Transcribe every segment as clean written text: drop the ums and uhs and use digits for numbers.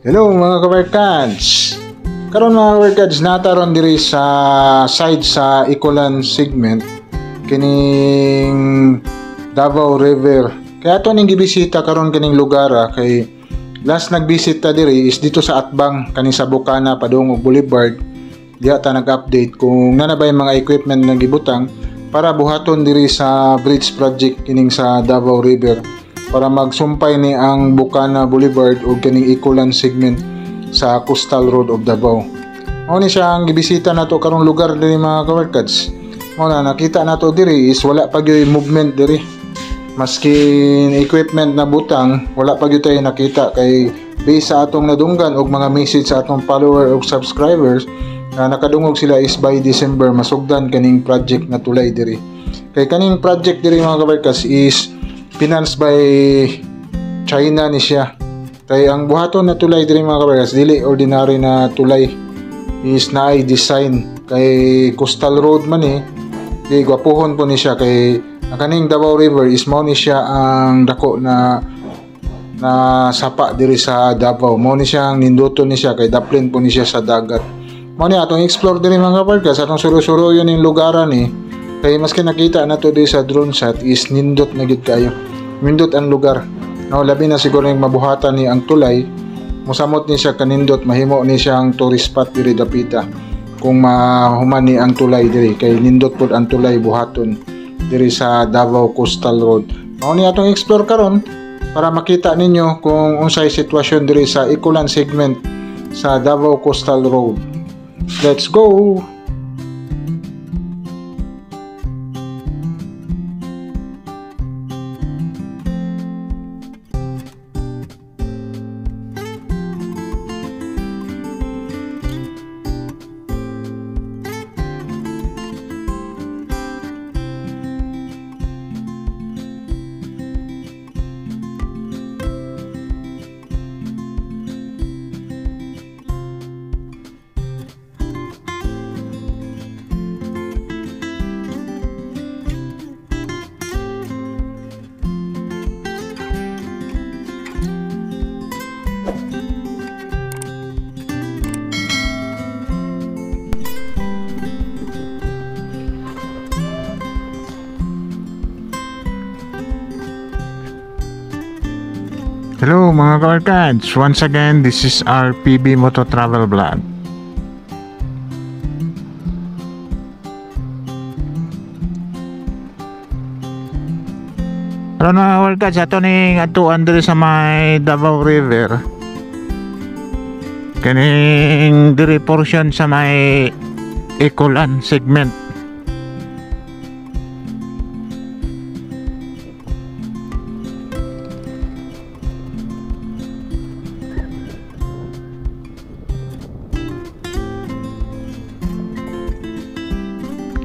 Hello mga kabarkads! Karon mga kabarkads, nataron diri sa side sa Icolan segment kining Davao River. Kaya to ning gibisita karon kining lugar kay last nagbisita diri is dito sa Atbang kani sa Bukana padung og Boulevard. Diya ta nag-update kung nanabay mga equipment na gibutang para buhaton diri sa bridge project kining sa Davao River para magsumpay ni ang Bukana Boulevard o kining Icolan segment sa Coastal Road of Davao. Mao ni siya ang gibisita nato karong lugar diri mga kabarkads. Mao na nakita nato diri is wala pa gyud movement diri. Maski equipment na butang, wala pa gyud tayo nakita kay base sa atong nadunggan og mga message sa atong follower o subscribers na nakadungog sila is by December masugdan kaning project na tulay diri. Kay kaning project diri mga kabarkads is financed by China ni siya. Kay ang buhaton na tulay diri mga kabarkads dili ordinary na tulay, is naay design kay coastal road man kay gwapuhon po ni siya kay ang kaning Davao River is mao ni siya ang dako na sapa diri sa Davao. Mao ni siya ang ninduton ni siya kay daplin po ni siya sa dagat. Mao ni atong explore diri mga kabarkads, atong suro-suroyon ning lugaran kay maski nakita na to di sa drone shot is nindot na gid kayo. Nindot ang lugar. No, labi na siguro yung mabuhatan ni ang tulay. Musamot ni siya kanindot, mahimo ni siyang tourist spot diri dapita. Kung mahuman ni ang tulay diri kay nindot pod ang tulay buhaton diri sa Davao Coastal Road. Mao ni atong explore karon para makita ninyo kung unsay sitwasyon diri sa Icolan segment sa Davao Coastal Road. Let's go. Hello mga kabarkads, once again this is our PB Moto Travel Vlog. Hello mga kabarkads, ato ning atuan diri sa may Davao River. Kaning diri portion sa may Icolan segment.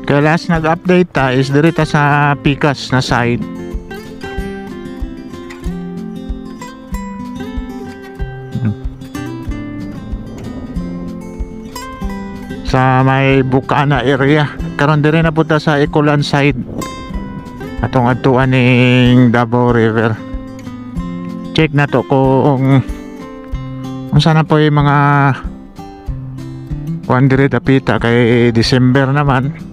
Kaya last nag-update ta is dirita sa Picas na side. Sa may Bukana area. Karon diri na punta sa Icolan side. Atong atuan ning Davao River. Check na to kung sana po yung mga kuan diri dapita kay December naman.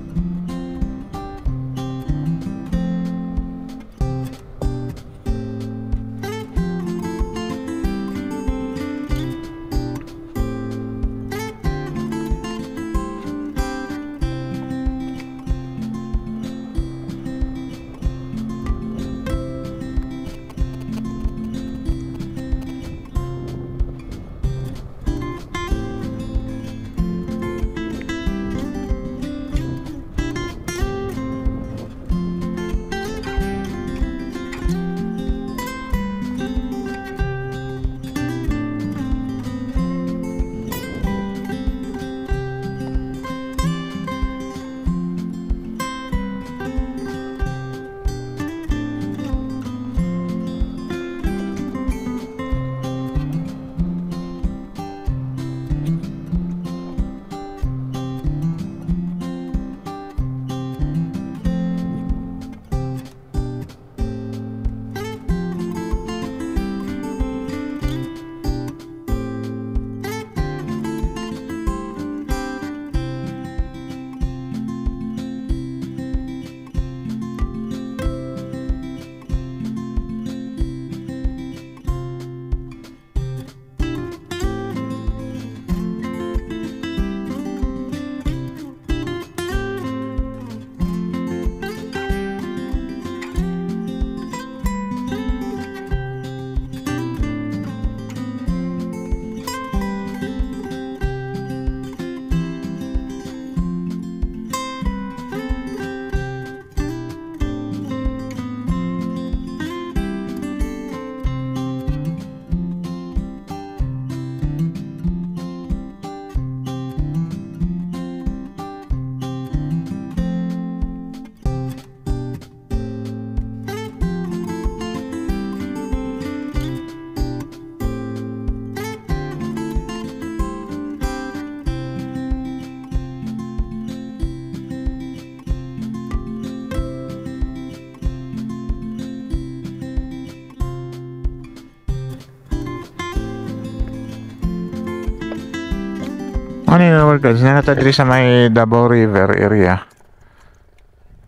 Ano yung workers? Nanata diri sa may Davao River area.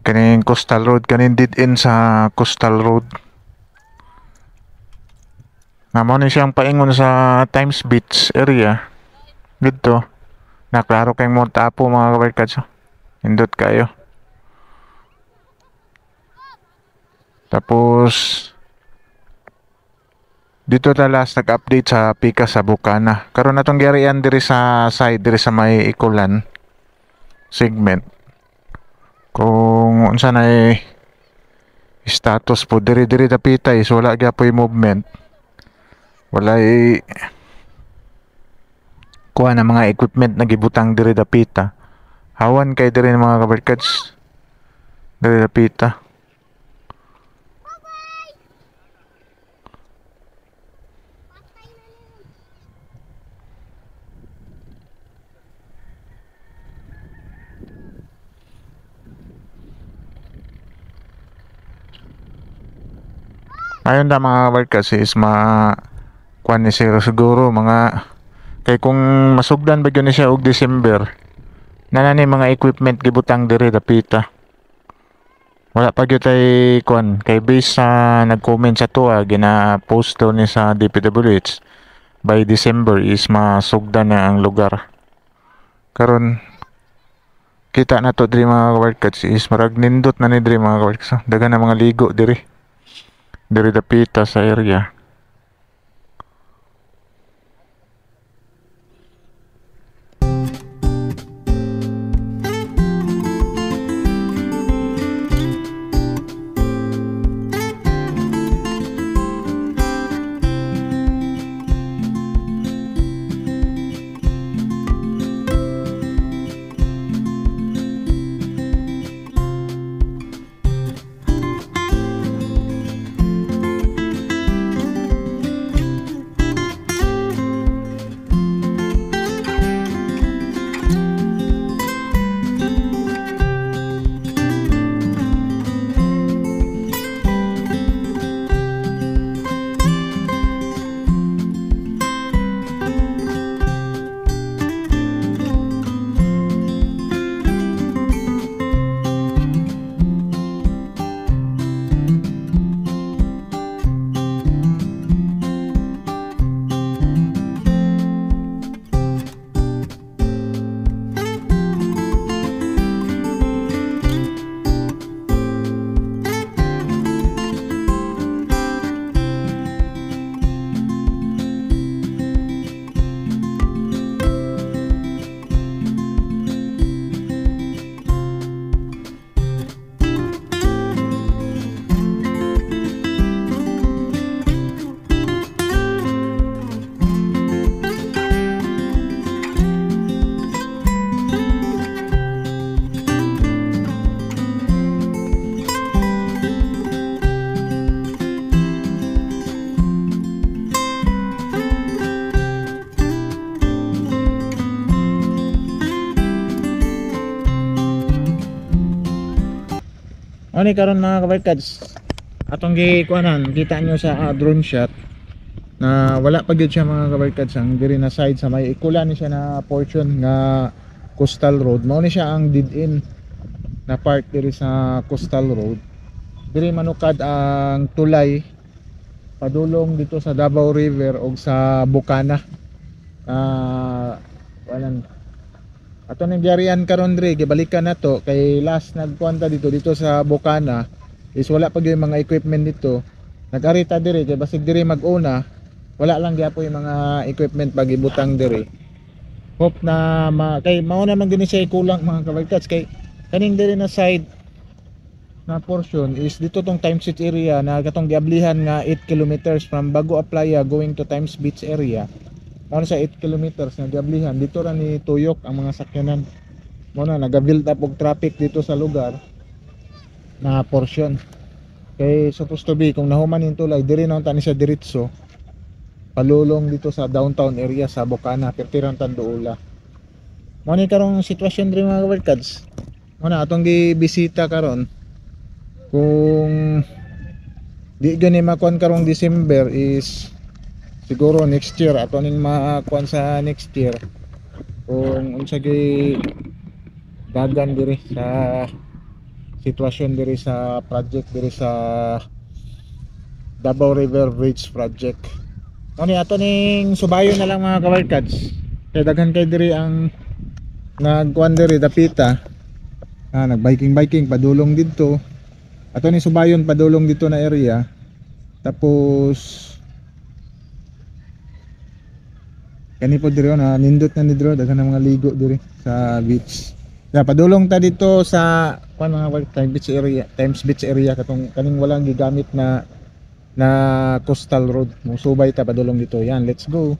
Kaning Coastal Road, kaning dead end sa Coastal Road. Namo ni siyang paingon sa Times Beach area. Dito. Naklaro kayong mo tapo mga workers. Indot kayo. Tapos dito ta last nag-update sa Pika sa Bukana. Karon natong gyarian diri sa side diri sa may Ikulan segment. Kung unsa na status po diri dapitay so wala gyapon movement. Wala kuha na mga equipment na gibutang diri dapita. Hawan kay diri mga kabarkads. Diri dapita. Ayun na mga kabarkads is kuan ni sir siguro mga kay kung masugdan ba gyud ni siya og December nanani mga equipment gibutang diri dapita. Wala pa gyud tay kuan kay base sa nag-comment sa tuwa gina-post daw ni sa DPWH by December is masugdan na ang lugar. Karon kita na to diri mga kabarkads is marag nindot na ni diri mga kabarkads. Dagan na mga ligo diri dapita sa area. Ano karon mga kabarkads atong gikuanan kita nyo sa drone shot na wala pa gyud siya mga kabarkads ang diri na side sa may Ikulan ni siya na portion nga Coastal Road mao ni siya ang dead end na part diri sa Coastal Road. Diri manukad ang tulay padulong dito sa Davao River o sa Bukana. Walang ato nang gyarian karon diri gibalikan nato kay last nagkuanta dito sa Bukana is wala pa gyud mga equipment dito. Nag-arita diri kay basig diri mag-una wala lang gyapon yung mga equipment pag ibutang diri. Hope na kay mao naman gini siya kulang mga kabarkads kay kaning diri na side na portion is dito tong Times Beach area na katong giablihan nga 8 kilometers from Bago Aplaya going to Times Beach area. Mao sa 8 kilometers na giablihan dito ra ni tuyok ang mga sakyanan. Mao na naga-build up og traffic dito sa lugar na portion. Kay supposed to be kung nahuman yung tulay diri na tani siya diretso palulong dito sa downtown area sa Bukana pertirang Tanduula. Mao ni karong sitwasyon diri mga kabarkads. Mao na atong gibisita karon kung di gani makuan karong December is siguro next year ato ning makuan sa next year kung unsa gyud dagan diri sa sitwasyon diri sa project diri sa Davao River Bridge project. Ano ato ning subayon na lang mga kabarkads. Kay daghan kay diri ang nagkuan diri dapita. Nag-biking padulong dito. Ato ni subayon padulong dito na area. Tapos kani po diri na nindot na ni diri daghan ng mga ligo diri sa beach. Padulong ta dito sa kuan mga Times Beach area katong kaning walang gigamit na coastal road. Musubay ta padulong dito. Yan, let's go.